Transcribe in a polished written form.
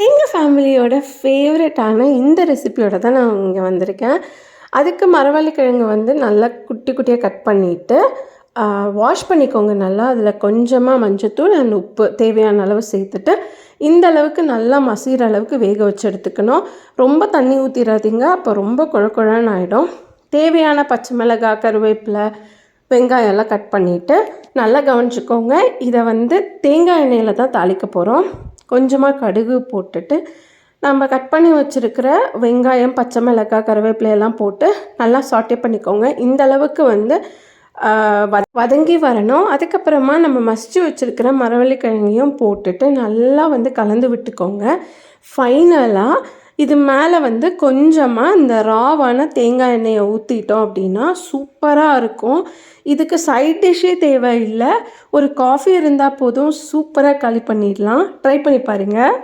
எங்கள் ஃபேமிலியோட ஃபேவரட்டான இந்த ரெசிபியோட தான் நான் இங்கே வந்திருக்கேன். அதுக்கு மரவள்ளிக்கிழங்கு வந்து நல்லா குட்டி குட்டியாக கட் பண்ணிவிட்டு வாஷ் பண்ணிக்கோங்க நல்லா. அதில் கொஞ்சமாக மஞ்சத்தூள் அண்ட் உப்பு தேவையான அளவு சேர்த்துட்டு இந்த அளவுக்கு நல்லா மசிகிற அளவுக்கு வேக வச்சு எடுத்துக்கணும். ரொம்ப தண்ணி ஊற்றிடாதீங்க, அப்போ ரொம்ப குழக்குழன்னு ஆகிடும். தேவையான பச்சை மிளகாய், கருவேப்பிலை, வெங்காயம் எல்லாம் கட் பண்ணிவிட்டு நல்லா கவனிச்சுக்கோங்க. இதை வந்து தேங்காய் எண்ணெயில் தான் தாளிக்க போகிறோம். கொஞ்சமாக கடுகு போட்டுட்டு நம்ம கட் பண்ணி வச்சுருக்கிற வெங்காயம், பச்சை மிளகாய், கருவேப்பிலை எல்லாம் போட்டு நல்லா சாட்டே பண்ணிக்கோங்க. இந்த அளவுக்கு வந்து வதங்கி வரணும். அதுக்கப்புறமா நம்ம மசிச்சு வச்சுருக்கிற மரவள்ளிக்கிழங்கையும் போட்டுட்டு நல்லா வந்து கலந்து விட்டுக்கோங்க. ஃபைனலாக இது மேலே வந்து கொஞ்சமாக இந்த ராவான தேங்காய் எண்ணெயை ஊற்றிட்டோம் அப்படின்னா சூப்பராக இருக்கும். இதுக்கு சைட் டிஷ்ஷே தேவையில்லை, ஒரு காஃபி இருந்தால் போதும், சூப்பராக களி பண்ணிடலாம். ட்ரை பண்ணி பாருங்கள்.